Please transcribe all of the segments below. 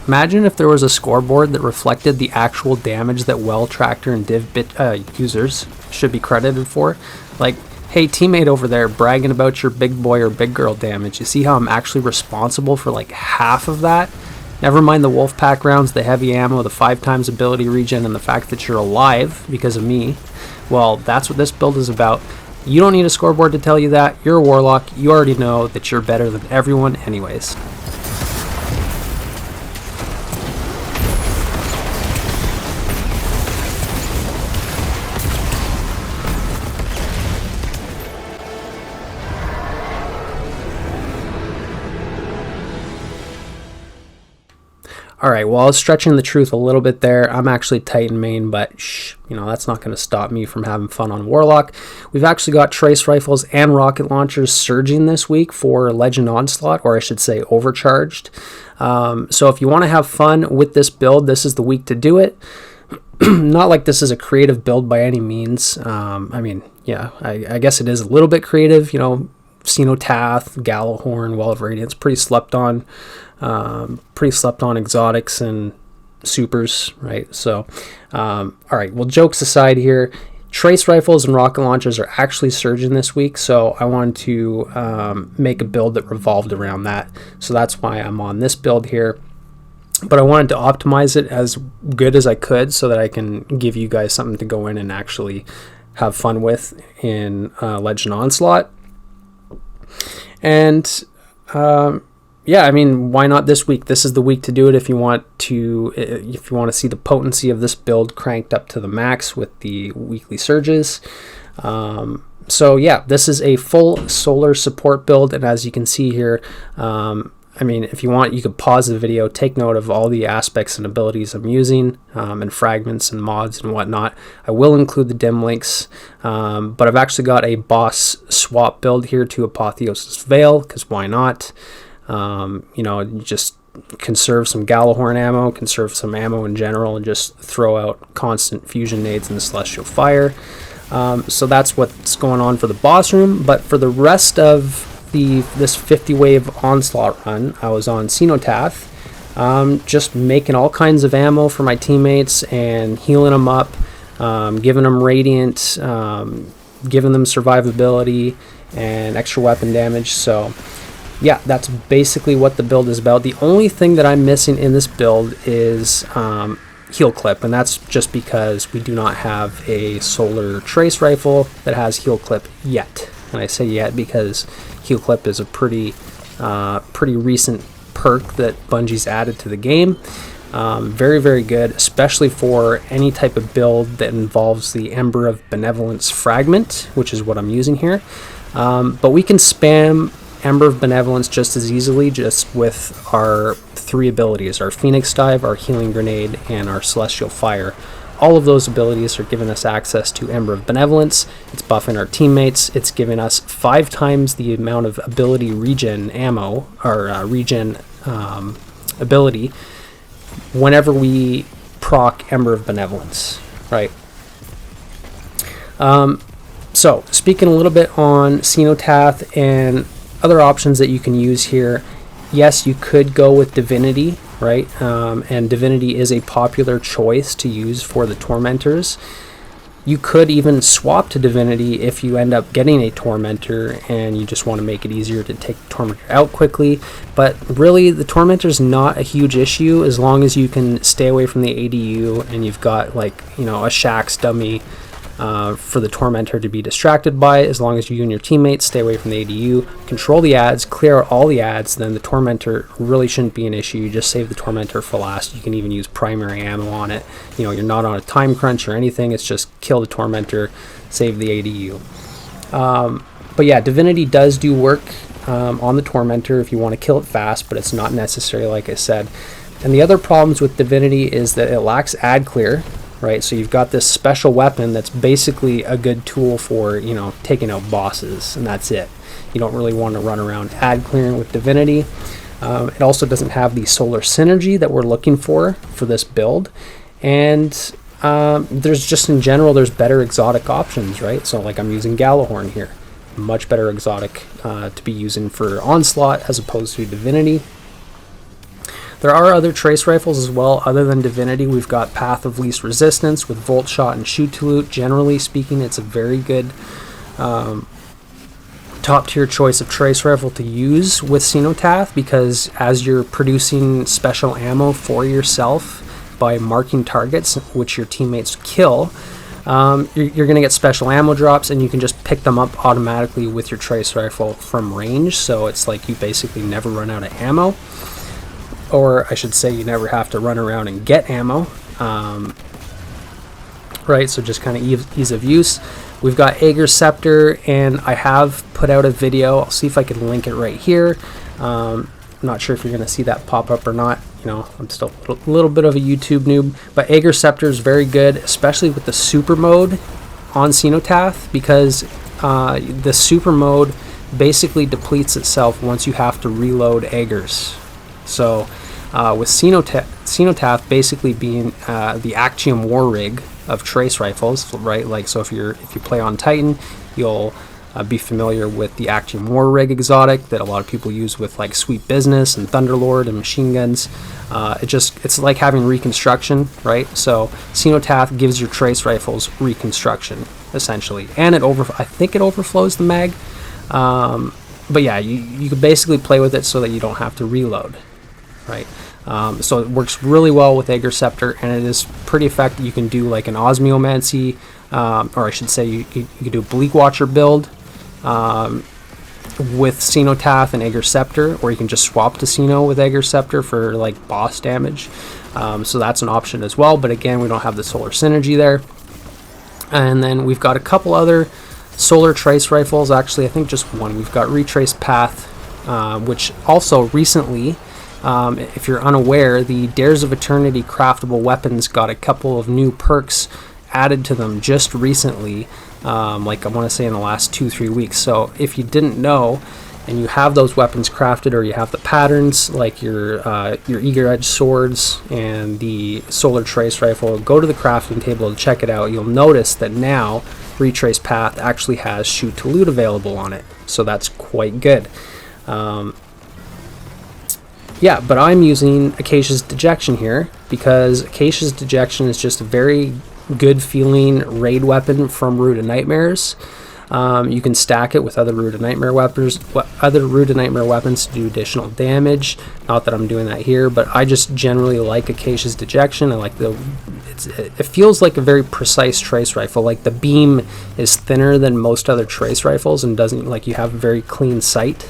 Imagine if there was a scoreboard that reflected the actual damage that well tractor and div bit users should be credited for. Like, hey, teammate over there bragging about your big boy or big girl damage. You see how I'm actually responsible for like half of that? Never mind the wolf pack rounds, the heavy ammo, the 5 times ability regen, and the fact that you're alive because of me. Well, that's what this build is about. You don't need a scoreboard to tell you that. You're a warlock. You already know that you're better than everyone anyways. Alright, well, I was stretching the truth a little bit there. I'm actually Titan main, but that's not going to stop me from having fun on Warlock. We've actually got trace rifles and rocket launchers surging this week for Legend Onslaught, or I should say Overcharged. So if you want to have fun with this build, this is the week to do it. Not like this is a creative build by any means. I guess it is a little bit creative, Cenotaph, Gallowhorn, Well of Radiance, pretty slept on exotics and supers, right? So, all right, well, jokes aside here, trace rifles and rocket launchers are actually surging this week, so I wanted to make a build that revolved around that. So that's why I'm on this build here. But I wanted to optimize it as good as I could so that I can give you guys something to go in and actually have fun with in Legend Onslaught. And why not this week? This is the week to do it if you want to see the potency of this build cranked up to the max with the weekly surges. This is a full solar support build, and as you can see here, if you want, you could pause the video, take note of all the aspects and abilities I'm using, and fragments and mods and whatnot. I will include the dim links, but I've actually got a boss swap build here to Apotheosis Veil, because why not? You just conserve some Gallowhorn ammo, conserve some ammo in general, and just throw out constant fusion nades and celestial fire. So that's what's going on for the boss room, but for the rest of this 50 wave onslaught run, I was on Cenotaph, just making all kinds of ammo for my teammates and healing them up, giving them radiant, giving them survivability and extra weapon damage. So yeah, that's basically what the build is about. The only thing that I'm missing in this build is heal clip, and that's just because we do not have a solar trace rifle that has heal clip yet. And I say yet because heal clip is a pretty recent perk that Bungie's added to the game. Very, very good, especially for any type of build that involves the Ember of Benevolence fragment, which is what I'm using here. But we can spam Ember of Benevolence just as easily, just with our 3 abilities, our Phoenix Dive, our Healing Grenade, and our Celestial Fire. All of those abilities are giving us access to Ember of Benevolence. It's buffing our teammates. It's giving us 5 times the amount of ability regen ammo, or regen ability, whenever we proc Ember of Benevolence, right? So, speaking a little bit on Cenotaph and other options that you can use here, yes, you could go with Divinity, right? And Divinity is a popular choice to use for the Tormentors. You could even swap to Divinity if you end up getting a Tormentor and you just want to make it easier to take the Tormentor out quickly. But really, the Tormentor is not a huge issue as long as you can stay away from the ADU and you've got a Shaxx dummy for the Tormentor to be distracted by. As long as you and your teammates stay away from the ADU, control the ads, clear out all the ads, then the Tormentor really shouldn't be an issue. You just save the Tormentor for last. You can even use primary ammo on it. You're not on a time crunch or anything. It's just kill the Tormentor, save the ADU. But yeah, Divinity does do work on the Tormentor if you want to kill it fast, but it's not necessary, like I said. And the other problems with Divinity is that it lacks ad clear, right? So you've got this special weapon that's basically a good tool for, taking out bosses, and that's it. You don't really want to run around ad clearing with Divinity. It also doesn't have the solar synergy that we're looking for this build. And there's just, in general, there's better exotic options, right? So like I'm using Gallowhorn here. Much better exotic to be using for Onslaught as opposed to Divinity. There are other trace rifles as well, other than Divinity. We've got Path of Least Resistance with Volt Shot and Shoot to Loot. Generally speaking, it's a very good top tier choice of trace rifle to use with Cenotaph, because as you're producing special ammo for yourself by marking targets which your teammates kill, you're going to get special ammo drops, and you can just pick them up automatically with your trace rifle from range. So it's like you basically never run out of ammo, or I should say you never have to run around and get ammo. Right, so just kind of ease of use. We've got Ager's Scepter, and I have put out a video. I'll see if I can link it right here. I'm not sure if you're going to see that pop up or not. You know, I'm still a little bit of a YouTube noob, but Ager's Scepter is very good, especially with the super mode on Cenotaph, because the super mode basically depletes itself once you have to reload Ager's. So with Cenotaph basically being the Actium War Rig of trace rifles, right? Like, so if you play on Titan, you'll be familiar with the Actium War Rig exotic that a lot of people use with like Sweet Business and Thunderlord and machine guns. It's like having reconstruction, right? So Cenotaph gives your trace rifles reconstruction essentially, and I think it overflows the mag. But yeah, you can basically play with it so that you don't have to reload, right? So it works really well with Ager's Scepter, and it is pretty effective. You can do like an Osmiomancy, or I should say you can do a Bleak Watcher build with Cenotaph and Ager's Scepter, or you can just swap to Ceno with Ager's Scepter for like boss damage. So that's an option as well, but again, we don't have the solar synergy there. And then we've got a couple other solar trace rifles. Actually, I think just one. We've got Retrace Path, which also recently, if you're unaware, the Dares of Eternity craftable weapons got a couple of new perks added to them just recently, like I want to say in the last 2-3 weeks. So if you didn't know and you have those weapons crafted, or you have the patterns like your Eager Edge swords and the solar trace rifle, go to the crafting table and check it out. You'll notice that now Retrace Path actually has Shoot to Loot available on it, so that's quite good. Yeah, but I'm using Acasia's Dejection here because Acasia's Dejection is just a very good feeling raid weapon from Root of Nightmares. You can stack it with other Root of Nightmare weapons, to do additional damage. Not that I'm doing that here, but I just generally like Acasia's Dejection. I like it feels like a very precise trace rifle. Like the beam is thinner than most other trace rifles, and doesn't, like, you have a very clean sight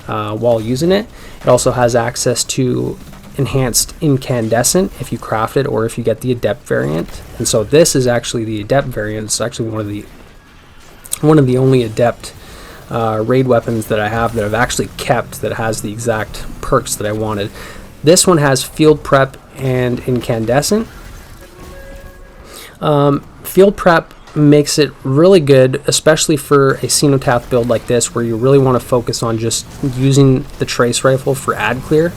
while using it. It also has access to enhanced incandescent if you craft it, or if you get the adept variant. And so this is actually the adept variant. It's actually one of the only adept raid weapons that I have that I've actually kept that has the exact perks that I wanted. This one has field prep and incandescent. Field prep makes it really good, especially for a Cenotaph build like this, where you really want to focus on just using the trace rifle for ad clear,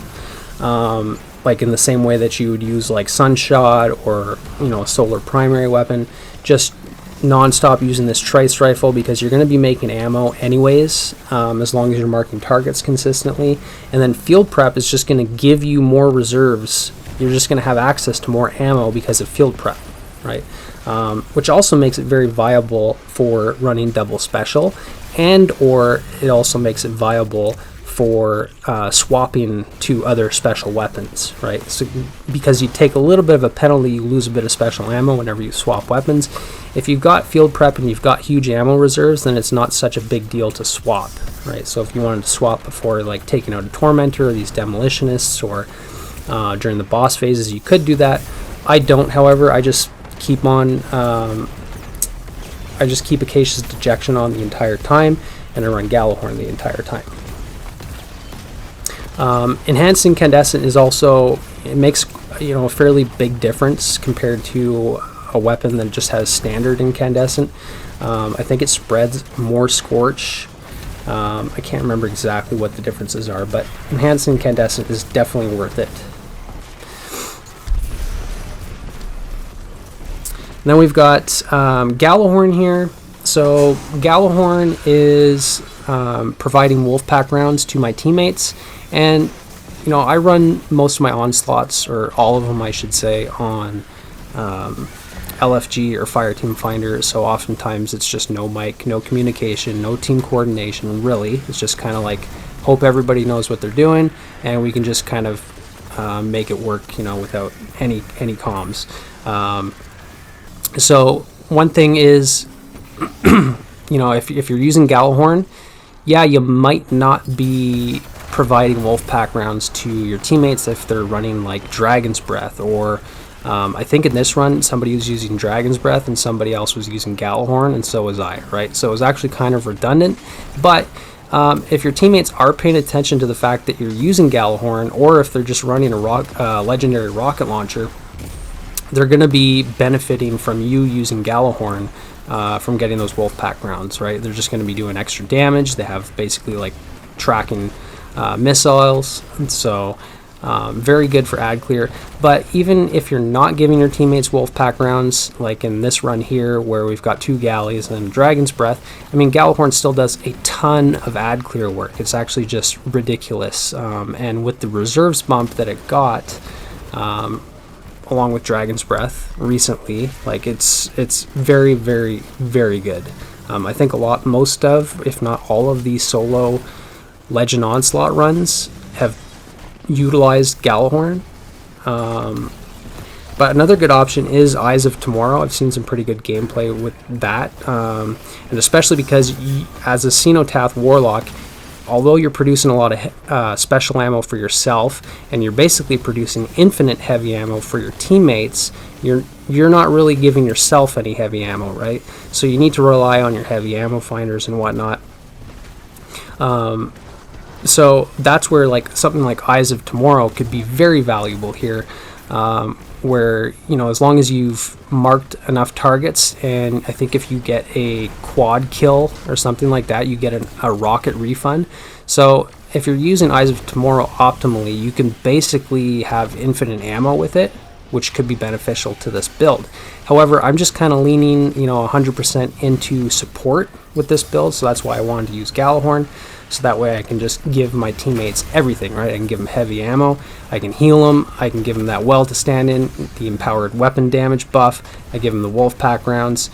like in the same way that you would use like Sunshot or, you know, a solar primary weapon. Just non-stop using this trace rifle, because you're going to be making ammo anyways, as long as you're marking targets consistently. And then field prep is just going to give you more reserves. You're just going to have access to more ammo because of field prep, right? Which also makes it very viable for running double special, and or it also makes it viable for swapping to other special weapons, right? So because you take a little bit of a penalty, you lose a bit of special ammo whenever you swap weapons. If you've got field prep and you've got huge ammo reserves, then it's not such a big deal to swap, right? So if you wanted to swap before, like, taking out a Tormentor or these Demolitionists, or during the boss phases, you could do that. I don't, however. I just keep Acasia's Dejection on the entire time, and I run Gallowhorn the entire time. Enhanced Incandescent is also, it makes, you know, a fairly big difference compared to a weapon that just has standard incandescent. I think it spreads more scorch. I can't remember exactly what the differences are, but enhanced incandescent is definitely worth it. And then we've got Gallowhorn here. So Gallowhorn is providing Wolfpack rounds to my teammates, and you know, I run most of my onslaughts, or all of them I should say, on LFG or Fireteam Finder, so oftentimes it's just no mic, no communication, no team coordination, really. It's just kind of like, hope everybody knows what they're doing, and we can just kind of make it work, you know, without any comms. So one thing is, you know, if you're using Gallahorn, yeah, you might not be providing Wolfpack rounds to your teammates if they're running like Dragon's Breath, or I think in this run somebody was using Dragon's Breath and somebody else was using Gallahorn, and so was I, right? So it was actually kind of redundant. But if your teammates are paying attention to the fact that you're using Gallahorn, or if they're just running a legendary rocket launcher, they're going to be benefiting from you using Gallahorn, from getting those Wolfpack rounds, right? They're just going to be doing extra damage. They have basically like tracking missiles, and so very good for ad clear. But even if you're not giving your teammates Wolfpack rounds, like in this run here where we've got 2 galleys and Dragon's Breath, I mean, Gallahorn still does a ton of ad clear work. It's actually just ridiculous, and with the reserves bump that it got, along with Dragon's Breath recently, like it's very, very, very good. I think most of, if not all of these solo Legend Onslaught runs have utilized Gallahorn. But another good option is Eyes of Tomorrow. I've seen some pretty good gameplay with that, and especially because as a Cenotaph Warlock, although you're producing a lot of special ammo for yourself, and you're basically producing infinite heavy ammo for your teammates, you're not really giving yourself any heavy ammo, right? So you need to rely on your heavy ammo finders and whatnot. So that's where like something like Eyes of Tomorrow could be very valuable here, where, you know, as long as you've marked enough targets, and I think if you get a quad kill or something like that, you get a rocket refund. So if you're using Eyes of Tomorrow optimally, you can basically have infinite ammo with it, which could be beneficial to this build. However, I'm just kind of leaning, you know, 100% into support with this build, so that's why I wanted to use Gallahorn. So that way I can just give my teammates everything, right? I can give them heavy ammo, I can heal them, I can give them that well to stand in, the empowered weapon damage buff, I give them the Wolfpack rounds.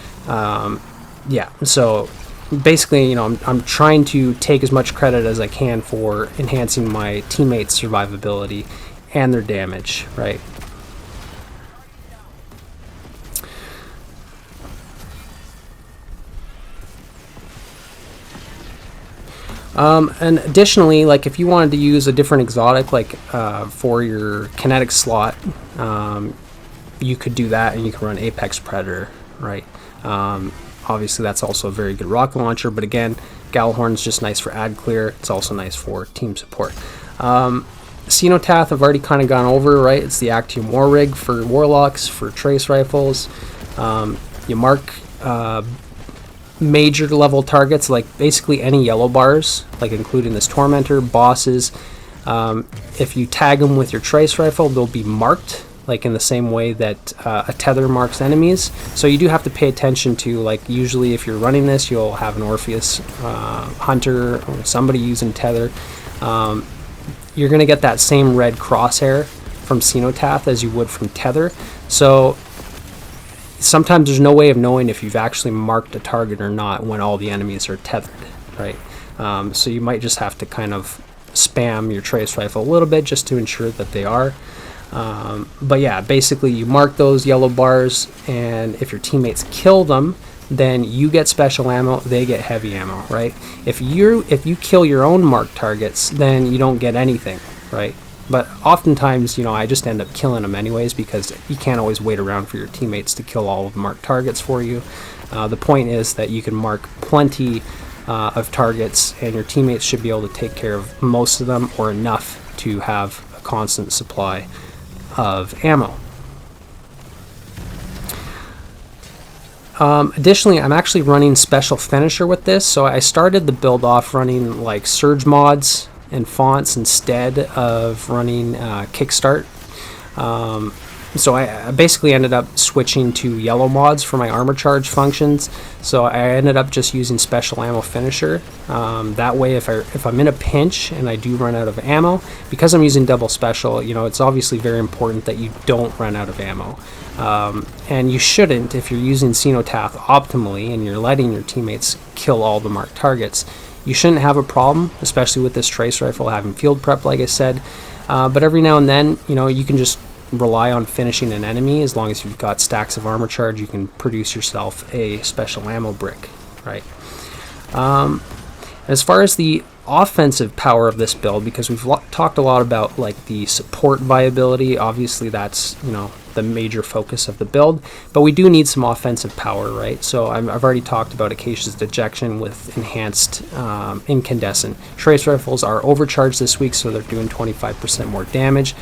Yeah, so basically, you know, I'm trying to take as much credit as I can for enhancing my teammates' survivability and their damage, right? And additionally, like if you wanted to use a different exotic, like for your kinetic slot, you could do that, and you can run Apex Predator, right? Obviously that's also a very good rocket launcher, but again, Gallahorn's just nice for ad clear. It's also nice for team support. Cenotaph I've already kind of gone over, right? It's the Actium War Rig for Warlocks, for trace rifles. You mark major level targets, like basically any yellow bars, like including this Tormentor, bosses. If you tag them with your trace rifle, they'll be marked like in the same way that a tether marks enemies. So you do have to pay attention to, like, usually if you're running this, you'll have an Orpheus hunter or somebody using tether. You're going to get that same red crosshair from Cenotaph as you would from tether. So sometimes there's no way of knowing if you've actually marked a target or not when all the enemies are tethered, right? So you might just have to kind of spam your trace rifle a little bit just to ensure that they are. But yeah, basically you mark those yellow bars, and if your teammates kill them, then you get special ammo, they get heavy ammo, right? If you kill your own marked targets, then you don't get anything, right? But oftentimes, you know, I just end up killing them anyways, because you can't always wait around for your teammates to kill all of the marked targets for you. The point is that you can mark plenty of targets, and your teammates should be able to take care of most of them, or enough to have a constant supply of ammo. Additionally, I'm actually running Special Finisher with this, so I started the build off running like Surge mods and fonts instead of running Kickstart. So I basically ended up switching to yellow mods for my armor charge functions. So I ended up just using special ammo finisher. That way, if I'm in a pinch and I do run out of ammo, because I'm using double special, you know, it's obviously very important that you don't run out of ammo. And you shouldn't if you're using Cenotaph optimally and you're letting your teammates kill all the marked targets. You shouldn't have a problem, especially with this trace rifle having field prep, like I said. But every now and then, you know, you can just rely on finishing an enemy. As long as you've got stacks of armor charge, you can produce yourself a special ammo brick, right? As far as the offensive power of this build, because we've talked a lot about like the support viability, obviously that's, you know, the major focus of the build, but we do need some offensive power, right? So I've already talked about Acasia's Dejection with enhanced incandescent. Trace rifles are overcharged this week, so they're doing 25% more damage.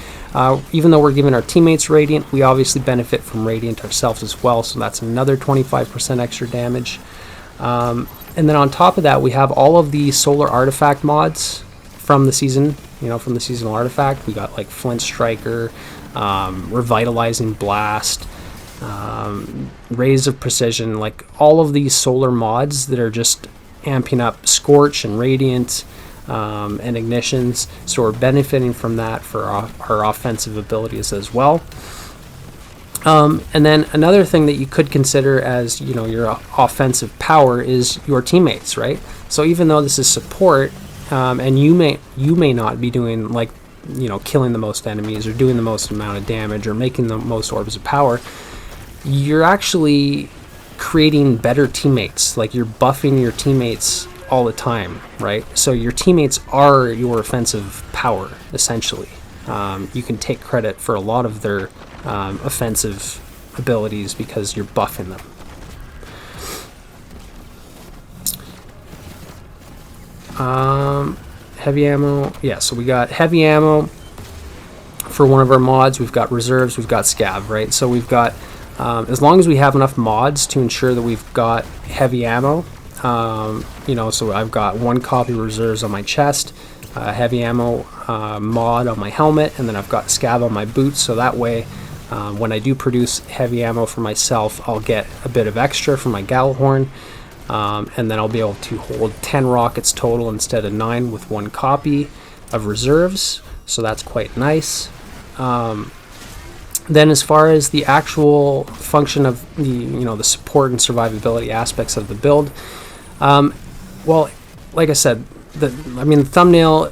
Even though we're giving our teammates Radiant, we obviously benefit from Radiant ourselves as well, so that's another 25% extra damage. And then on top of that, we have all of the solar artifact mods from the season, you know, from the seasonal artifact. We got like Flint Striker, Revitalizing Blast, Rays of Precision, like all of these solar mods that are just amping up Scorch and Radiant and Ignitions. So we're benefiting from that for our offensive abilities as well. And then another thing that you could consider as, you know, your offensive power is your teammates, right? So even though this is support, and you may not be doing, like, you know, killing the most enemies or doing the most amount of damage or making the most orbs of power, you're actually creating better teammates. Like, you're buffing your teammates all the time, right? So your teammates are your offensive power, essentially. You can take credit for a lot of their offensive abilities because you're buffing them. Heavy ammo, yeah, so we got heavy ammo for one of our mods. We've got reserves, we've got scav, right? So we've got, as long as we have enough mods to ensure that we've got heavy ammo, you know, so I've got 1 copy reserves on my chest, heavy ammo mod on my helmet, and then I've got scav on my boots, so that way when I do produce heavy ammo for myself, I'll get a bit of extra from my Gallahorn, and then I'll be able to hold 10 rockets total instead of 9 with 1 copy of reserves, so that's quite nice. Then as far as the actual function of the, you know, the support and survivability aspects of the build, well, like I said, the thumbnail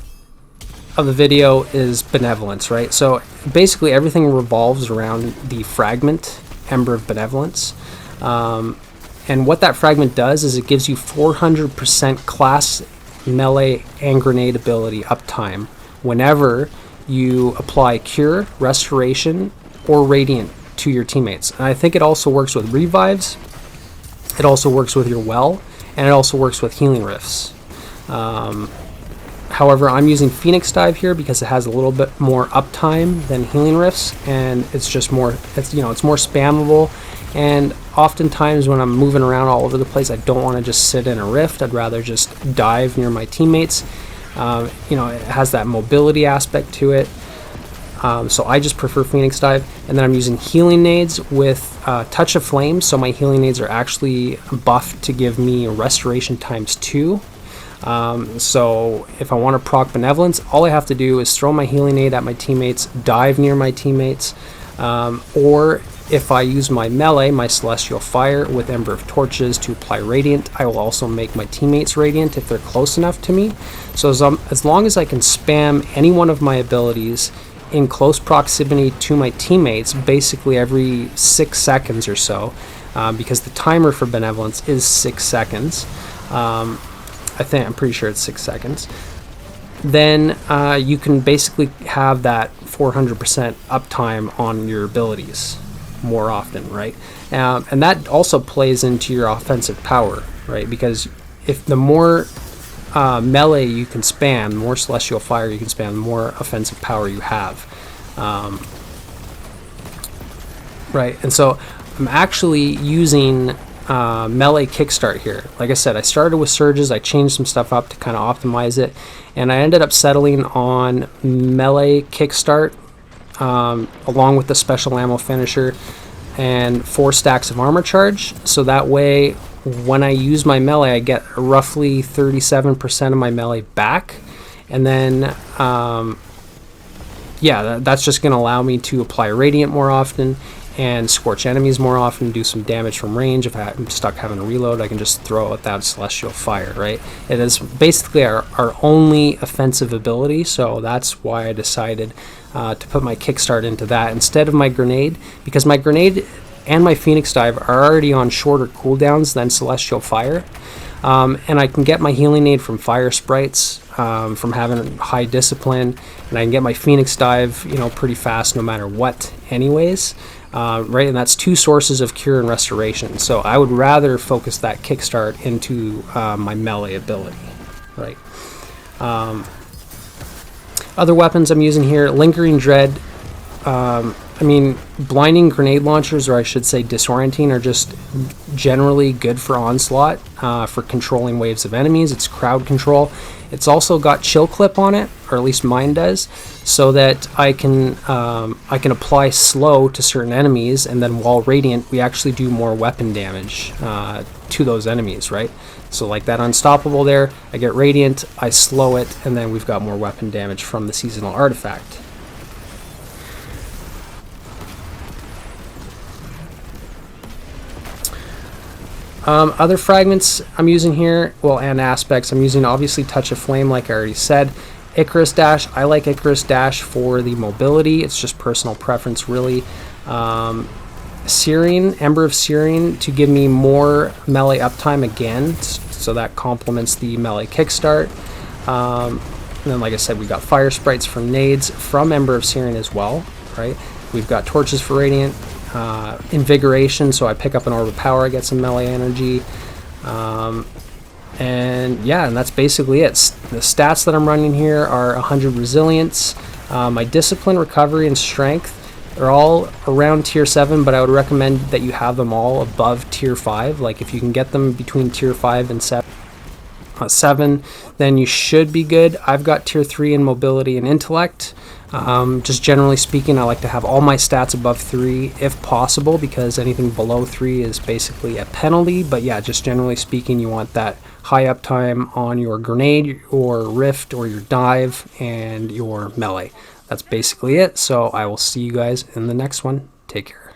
of the video is benevolence, right? So basically everything revolves around the fragment, Ember of Benevolence. And what that fragment does is it gives you 400% class melee and grenade ability uptime whenever you apply Cure, Restoration, or Radiant to your teammates. And I think it also works with revives, it also works with your well, and it also works with healing rifts. However, I'm using Phoenix Dive here because it has a little bit more uptime than healing rifts, and it's just more, it's more spammable. And oftentimes when I'm moving around all over the place, I don't want to just sit in a rift. I'd rather just dive near my teammates. You know, it has that mobility aspect to it. So I just prefer Phoenix Dive. And then I'm using healing nades with Touch of Flame. So my healing nades are actually buffed to give me restoration ×2. So if I want to proc Benevolence, all I have to do is throw my healing nade at my teammates, dive near my teammates, or if I use my melee, my Celestial Fire with Ember of Torches to apply Radiant, I will also make my teammates Radiant if they're close enough to me. So as long as I can spam any one of my abilities in close proximity to my teammates, basically every 6 seconds or so, because the timer for Benevolence is 6 seconds. I'm pretty sure it's 6 seconds. Then you can basically have that 400% uptime on your abilities more often, right? And that also plays into your offensive power, right? Because if the more melee you can spam, the more Celestial Fire you can spam, the more offensive power you have. Right, and so I'm actually using melee kickstart here. Like I said, I started with surges, I changed some stuff up to kind of optimize it, and I ended up settling on melee kickstart along with the special ammo finisher and 4 stacks of armor charge. So that way, when I use my melee, I get roughly 37% of my melee back. And then, yeah, that's just going to allow me to apply Radiant more often and scorch enemies more often, do some damage from range. If I'm stuck having to reload, I can just throw out that Celestial Fire, right? It is basically our only offensive ability, so that's why I decided to put my kickstart into that instead of my grenade, because my grenade and my Phoenix Dive are already on shorter cooldowns than Celestial Fire. And I can get my healing aid from fire sprites, from having high discipline, and I can get my Phoenix Dive, you know, pretty fast no matter what anyways. Right, and that's 2 sources of cure and restoration. So I would rather focus that kickstart into my melee ability, right? Other weapons I'm using here, Lingering Dread. I mean, blinding grenade launchers, or I should say disorienting, are just generally good for Onslaught, for controlling waves of enemies. It's crowd control. It's also got chill clip on it, or at least mine does, so that I can apply slow to certain enemies, and then while radiant, we actually do more weapon damage to those enemies, right? So like that unstoppable there, I get radiant, I slow it, and then we've got more weapon damage from the seasonal artifact. Other fragments I'm using here, well, and aspects, I'm using obviously Touch of Flame, like I already said. Icarus Dash, I like Icarus Dash for the mobility, it's just personal preference really. Searing, Ember of Searing, to give me more melee uptime again, so that complements the melee kickstart. And then like I said, we got fire sprites from nades from Ember of Searing as well, right? We've got torches for radiant. Invigoration, so I pick up an orb of power, I get some melee energy, and yeah, and that's basically it. The stats that I'm running here are 100 resilience, my discipline, recovery, and strength are all around tier 7, but I would recommend that you have them all above tier 5. Like if you can get them between tier 5 and 7, then you should be good. I've got tier 3 in mobility and intellect. Just generally speaking, I like to have all my stats above 3 if possible, because anything below 3 is basically a penalty. But yeah, just generally speaking, you want that high uptime on your grenade, or rift, or your dive, and your melee. That's basically it. So I will see you guys in the next one. Take care.